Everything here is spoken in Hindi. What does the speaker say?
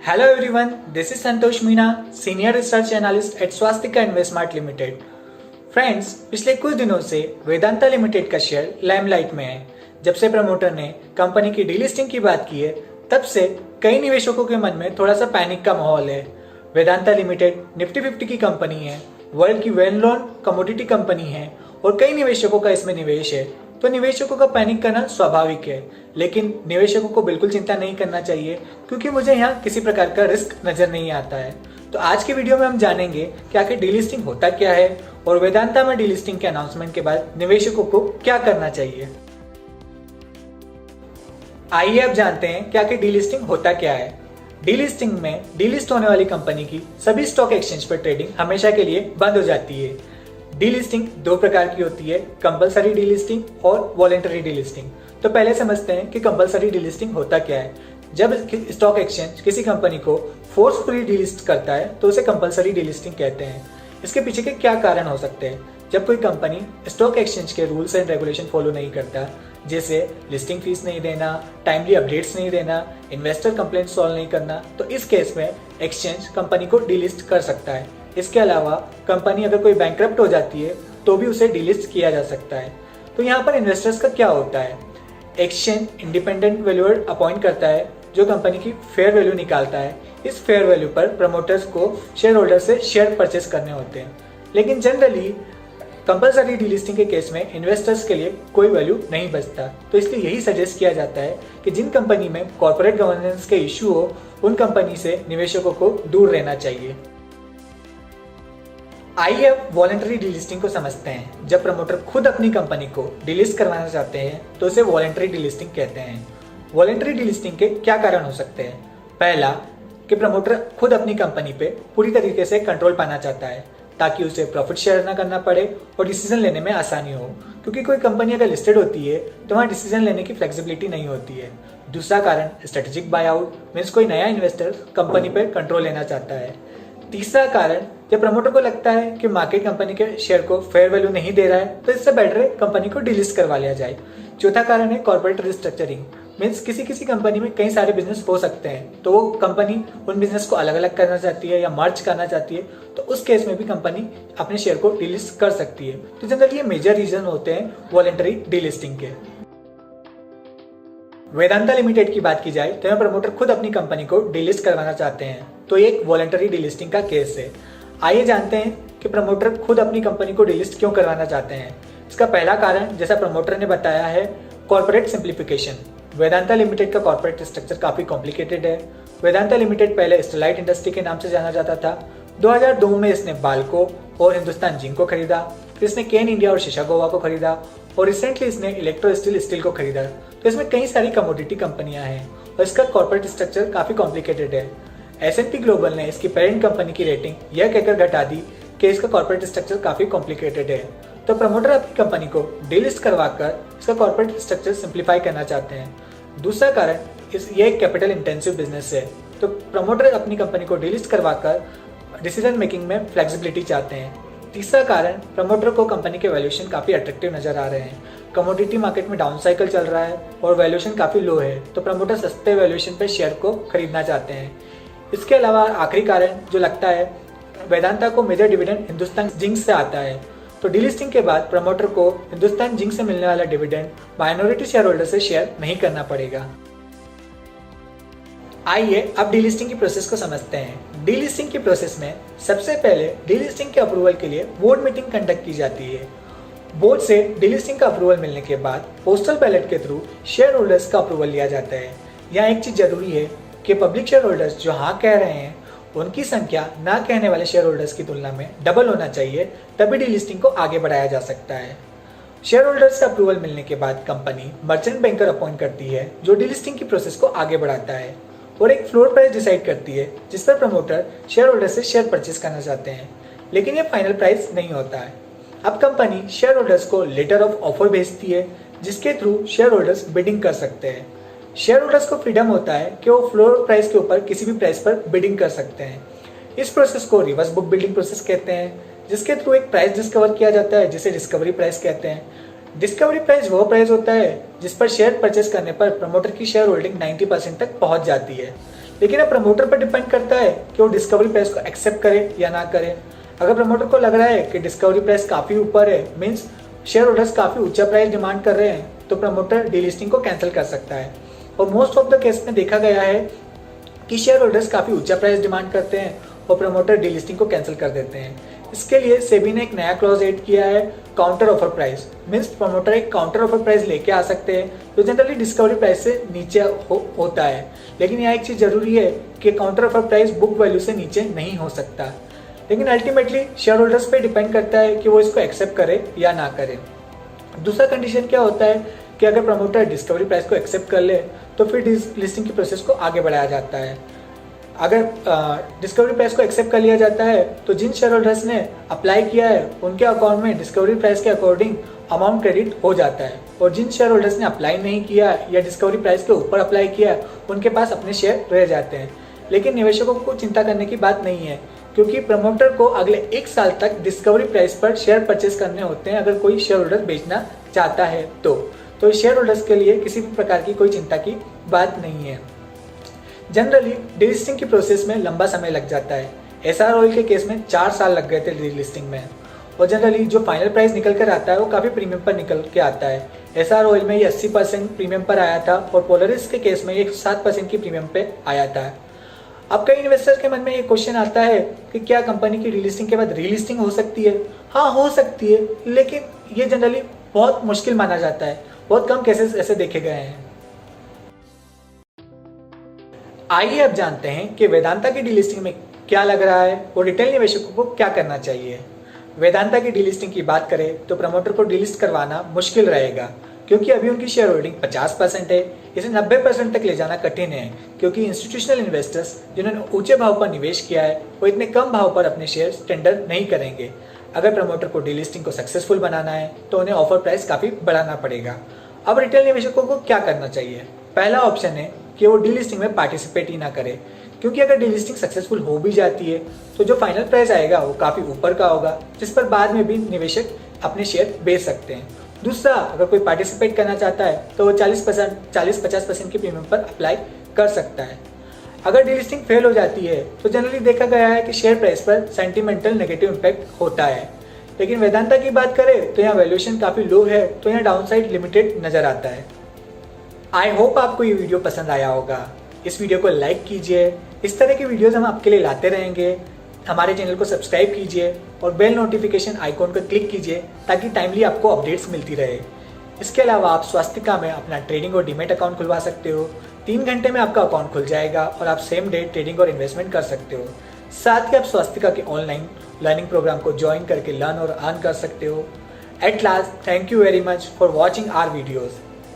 Hello everyone, this is Santosh Meena, Senior Research Analyst at Swastika Investmart Limited. Friends, पिछले कुछ दिनों से वेदांता लिमिटेड का शेयर लाइमलाइट में है। जब से प्रमोटर ने कंपनी की डीलिस्टिंग की बात की है, तब से कई निवेशकों के मन में थोड़ा सा पैनिक का माहौल है। वेदांता लिमिटेड निफ्टी 50 की कंपनी है, वर्ल्ड की वेल नोन कमोडिटी कंपनी है और कई निवेशकों का इसमें निवेश है, तो निवेशकों का पैनिक करना स्वाभाविक है। लेकिन निवेशकों को बिल्कुल चिंता नहीं करना चाहिए, क्योंकि मुझे यहाँ किसी प्रकार का रिस्क नजर नहीं आता है। तो आज की वीडियो में हम जानेंगे कि आखिर डीलिस्टिंग होता क्या है और वेदांता में डीलिस्टिंग के अनाउंसमेंट के बाद निवेशकों को क्या करना चाहिए। आइए अब जानते हैं कि आखिर डीलिस्टिंग होता क्या है। डीलिस्टिंग में डीलिस्ट होने वाली कंपनी की सभी स्टॉक एक्सचेंज पर ट्रेडिंग हमेशा के लिए बंद हो जाती है। डीलिस्टिंग दो प्रकार की होती है, कंपलसरी डीलिस्टिंग और वॉलेंटरी डीलिस्टिंग। तो पहले समझते हैं कि कंपलसरी डीलिस्टिंग होता क्या है। जब स्टॉक एक्सचेंज किसी कंपनी को फोर्सफुली डीलिस्ट करता है तो उसे कंपलसरी डीलिस्टिंग कहते हैं। इसके पीछे के क्या कारण हो सकते हैं? जब कोई कंपनी स्टॉक एक्सचेंज के रूल्स एंड रेगुलेशन फॉलो नहीं करता, जैसे लिस्टिंग फीस नहीं देना, टाइमली अपडेट्स नहीं देना, इन्वेस्टर कंप्लेंट सॉल्व नहीं करना, तो इस केस में एक्सचेंज कंपनी को डीलिस्ट कर सकता है। इसके अलावा कंपनी अगर कोई बैंकरप्ट हो जाती है तो भी उसे डीलिस्ट किया जा सकता है। तो यहाँ पर इन्वेस्टर्स का क्या होता है? एक्सचेंज इंडिपेंडेंट वैल्यूअर अपॉइंट करता है जो कंपनी की फेयर वैल्यू निकालता है। इस फेयर वैल्यू पर प्रमोटर्स को शेयर होल्डर से शेयर परचेस करने होते हैं। लेकिन जनरली कंपलसरी डीलिस्टिंग के केस में इन्वेस्टर्स के लिए कोई वैल्यू नहीं बचता, तो इसलिए यही सजेस्ट किया जाता है कि जिन कंपनी में कॉर्पोरेट गवर्नेंस के इश्यू हो, उन कंपनी से निवेशकों को दूर रहना चाहिए। आइए अब वॉलेंटरी डीलिस्टिंग को समझते हैं। जब प्रमोटर खुद अपनी कंपनी को डीलिस्ट करवाना चाहते हैं तो उसे वॉलेंटरी डीलिस्टिंग कहते हैं। वॉलेंटरी डीलिस्टिंग के क्या कारण हो सकते हैं? पहला, कि प्रमोटर खुद अपनी कंपनी पे पूरी तरीके से कंट्रोल पाना चाहता है ताकि उसे प्रॉफिट शेयर ना करना पड़े और डिसीजन लेने में आसानी हो, क्योंकि कोई कंपनी अगर लिस्टेड होती है तो वहाँ डिसीजन लेने की फ्लेक्सिबिलिटी नहीं होती है। दूसरा कारण, स्ट्रेटेजिक बाय आउट, मीन्स कोई नया इन्वेस्टर कंपनी पे कंट्रोल लेना चाहता है। तीसरा कारण, जब प्रमोटर को लगता है कि मार्केट कंपनी के शेयर को फेयर वैल्यू नहीं दे रहा है तो इससे बेटर है कंपनी को डिलिस्ट करवा लिया जाए। चौथा कारण है कॉर्पोरेट रिस्ट्रक्चरिंग, मीन्स किसी कंपनी में कई सारे बिजनेस हो सकते हैं, तो वो कंपनी उन बिजनेस को अलग अलग करना चाहती है या मर्ज करना चाहती है, तो उस केस में भी कंपनी अपने शेयर को डिलिस्ट कर सकती है। तो जनरली ये मेजर रीजन होते हैं वॉलेंटरी डीलिस्टिंग के। वेदांता लिमिटेड की बात की जाए तो यहाँ प्रमोटर खुद अपनी कंपनी को डीलिस्ट करवाना चाहते हैं, तो ये एक वॉलेंटरी डीलिस्टिंग का केस है। आइए जानते हैं कि प्रमोटर खुद अपनी कंपनी को डीलिस्ट क्यों करवाना चाहते हैं। इसका पहला कारण, जैसा प्रमोटर ने बताया, है कॉर्पोरेट सिंप्लीफिकेशन। वेदांता लिमिटेड का कॉर्पोरेट स्ट्रक्चर काफी कॉम्प्लिकेटेड है। वेदांता लिमिटेड पहले स्टेरलाइट इंडस्ट्री के नाम से जाना जाता था। 2002 में इसने बाल्को और हिंदुस्तान जिंक को खरीदा, फिर इसने केन इंडिया और शीशा गोवा को खरीदा और रिसेंटली इसने इलेक्ट्रो स्टील को खरीदा। तो इसमें कई सारी कमोडिटी कंपनियां हैं और इसका कॉर्पोरेट स्ट्रक्चर काफी कॉम्प्लिकेटेड है। S&P ग्लोबल ने इसकी पेरेंट कंपनी की रेटिंग यह कहकर घटा दी कि इसका कॉर्पोरेट स्ट्रक्चर काफी कॉम्प्लिकेटेड है। तो प्रमोटर अपनी कंपनी को डीलिस्ट करवाकर इसका कॉर्पोरेट स्ट्रक्चर सिंप्लीफाई करना चाहते हैं। दूसरा कारण, यह एक कैपिटल इंटेंसिव बिजनेस है, तो प्रमोटर अपनी कंपनी को डीलिस्ट करवाकर डिसीजन मेकिंग में फ्लेक्सिबिलिटी चाहते हैं। तीसरा कारण, प्रमोटर को कंपनी के वैल्यूएशन काफी अट्रैक्टिव नजर आ रहे हैं। कमोडिटी मार्केट में डाउन साइकिल चल रहा है और वैल्यूएशन काफी लो है, तो प्रमोटर सस्ते वैल्यूएशन पर शेयर को खरीदना चाहते हैं। इसके अलावा आखिरी कारण जो लगता है, वेदांता को मेजर डिविडेंड हिंदुस्तान जिंक से आता है, तो डीलिस्टिंग के बाद प्रमोटर को हिंदुस्तान जिंक से मिलने वाला डिविडेंड माइनॉरिटी शेयर होल्डर से शेयर नहीं करना पड़ेगा। आइए अब डीलिस्टिंग की प्रोसेस को समझते हैं। डीलिस्टिंग की प्रोसेस में सबसे पहले डीलिस्टिंग के अप्रूवल के लिए बोर्ड मीटिंग कंडक्ट की जाती है। बोर्ड से डीलिस्टिंग का अप्रूवल मिलने के बाद पोस्टल बैलेट के थ्रू शेयर होल्डर्स का अप्रूवल लिया जाता है। यहाँ एक चीज जरूरी है कि पब्लिक शेयर होल्डर्स जो हाँ कह रहे हैं उनकी संख्या ना कहने वाले शेयर होल्डर्स की तुलना में डबल होना चाहिए, तभी डीलिस्टिंग को आगे बढ़ाया जा सकता है। शेयर होल्डर्स से अप्रूवल मिलने के बाद कंपनी मर्चेंट बैंकर अपॉइंट करती है जो डीलिस्टिंग की प्रोसेस को आगे बढ़ाता है और एक फ्लोर प्राइस डिसाइड करती है जिस पर प्रमोटर शेयर होल्डर से शेयर परचेस करना चाहते हैं, लेकिन ये फाइनल प्राइस नहीं होता है। अब कंपनी शेयर होल्डर्स को लेटर ऑफ ऑफर भेजती है जिसके थ्रू शेयर होल्डर्स बिडिंग कर सकते हैं। शेयर होल्डर्स को फ्रीडम होता है कि वो फ्लोर प्राइस के ऊपर किसी भी प्राइस पर बिडिंग कर सकते हैं। इस प्रोसेस को रिवर्स बुक बिल्डिंग प्रोसेस कहते हैं, जिसके थ्रू एक प्राइस डिस्कवर किया जाता है जिसे डिस्कवरी प्राइस कहते हैं। डिस्कवरी प्राइस वो प्राइस होता है जिस पर शेयर परचेस करने पर प्रमोटर की शेयर होल्डिंग 90% तक पहुंच जाती है। लेकिन अब प्रमोटर पर डिपेंड करता है कि वो डिस्कवरी प्राइस को एक्सेप्ट करे या ना करे। अगर प्रमोटर को लग रहा है कि डिस्कवरी प्राइस काफी ऊपर है, मीन्स शेयर होल्डर्स काफी ऊंचा प्राइस डिमांड कर रहे हैं, तो प्रमोटर डीलिस्टिंग को कैंसिल कर सकता है। और मोस्ट ऑफ द केस में देखा गया है कि शेयर होल्डर्स काफी ऊंचा प्राइस डिमांड करते हैं और प्रमोटर डीलिस्टिंग को कैंसिल कर देते हैं। इसके लिए सेबी ने एक नया क्लॉज ऐड किया है, counter offer price. Means promoter एक काउंटर ऑफर प्राइस लेके आ सकते हैं जो जनरली डिस्कवरी प्राइस से नीचे होता है, लेकिन यहाँ एक चीज जरूरी है कि counter offer price book value से नीचे नहीं हो सकता। लेकिन अल्टीमेटली शेयर होल्डर्स पे डिपेंड करता है कि वो इसको एक्सेप्ट करे या ना करे। दूसरा कंडीशन क्या होता है कि अगर प्रमोटर डिस्कवरी प्राइस को एक्सेप्ट कर ले तो फिर लिस्टिंग की प्रोसेस को आगे बढ़ाया जाता है। अगर डिस्कवरी प्राइस को एक्सेप्ट कर लिया जाता है तो जिन शेयर होल्डर्स ने अप्लाई किया है उनके अकाउंट में डिस्कवरी प्राइस के अकॉर्डिंग अमाउंट क्रेडिट हो जाता है, और जिन शेयर होल्डर्स ने अप्लाई नहीं किया या डिस्कवरी प्राइस के ऊपर अप्लाई किया उनके पास अपने शेयर रह जाते हैं। लेकिन निवेशकों को चिंता करने की बात नहीं है, क्योंकि प्रमोटर को अगले 1 साल तक डिस्कवरी प्राइस पर शेयर परचेस करने होते हैं अगर कोई शेयर होल्डर बेचना चाहता है तो शेयर होल्डर्स के लिए किसी भी प्रकार की कोई चिंता की बात नहीं है। जनरली डीलिस्टिंग की प्रोसेस में लंबा समय लग जाता है। एसआर ऑयल के केस में 4 साल लग गए थे डीलिस्टिंग में, और जनरली जो फाइनल प्राइस निकल कर आता है वो काफी प्रीमियम पर निकल के आता है। एसआर ऑयल में ये 80% प्रीमियम पर आया था और पोलरिस के केस में ये 7% की प्रीमियम पे आया था। अब कई इन्वेस्टर्स के मन में ये क्वेश्चन आता है कि क्या कंपनी की डीलिस्टिंग के बाद रीलिस्टिंग हो सकती है? हाँ, हो सकती है, लेकिन ये जनरली बहुत मुश्किल माना जाता है। बहुत कम केसेस ऐसे देखे गए हैं। आइए अब जानते हैं कि वेदांता की डीलिस्टिंग में क्या लग रहा है और रिटेल निवेशकों को क्या करना चाहिए। वेदांता की डीलिस्टिंग की बात करें तो प्रमोटर को डीलिस्ट करवाना मुश्किल रहेगा, क्योंकि अभी उनकी शेयर होल्डिंग 50% है। इसे 90% तक ले जाना कठिन है, क्योंकि इंस्टीट्यूशनल इन्वेस्टर्स जिन्होंने ऊंचे भाव पर निवेश किया है वो इतने कम भाव पर अपने शेयर टेंडर नहीं करेंगे। अगर प्रमोटर को डीलिस्टिंग को सक्सेसफुल बनाना है तो उन्हें ऑफर प्राइस काफी बढ़ाना पड़ेगा। अब रिटेल निवेशकों को क्या करना चाहिए? पहला ऑप्शन है कि वो डीलिस्टिंग में पार्टिसिपेट ही ना करे, क्योंकि अगर डीलिस्टिंग सक्सेसफुल हो भी जाती है तो जो फाइनल प्राइस आएगा वो काफी ऊपर का होगा, जिस पर बाद में भी निवेशक अपने शेयर बेच सकते हैं। दूसरा, अगर कोई पार्टिसिपेट करना चाहता है तो वो 40-50% की प्रीमियम पर अप्लाई कर सकता है। अगर डीलिस्टिंग फेल हो जाती है तो जनरली देखा गया है कि शेयर प्राइस पर सेंटिमेंटल नेगेटिव इम्पैक्ट होता है। लेकिन वेदांता की बात करें तो यहाँ वैल्यूएशन काफी लो है, तो यहाँ डाउनसाइड लिमिटेड नजर आता है। आई होप आपको ये वीडियो पसंद आया होगा। इस वीडियो को लाइक कीजिए। इस तरह की वीडियोस हम आपके लिए लाते रहेंगे। हमारे चैनल को सब्सक्राइब कीजिए और बेल नोटिफिकेशन आइकॉन पर क्लिक कीजिए ताकि टाइमली आपको अपडेट्स मिलती रहे। इसके अलावा आप स्वास्तिका में अपना ट्रेडिंग और डीमेट अकाउंट खुलवा सकते हो। 3 घंटे में आपका अकाउंट खुल जाएगा और आप सेम डे ट्रेडिंग और इन्वेस्टमेंट कर सकते हो। साथ ही आप स्वास्तिका के ऑनलाइन लर्निंग प्रोग्राम को ज्वाइन करके लर्न और अर्न कर सकते हो। At last, thank you very much for watching our videos.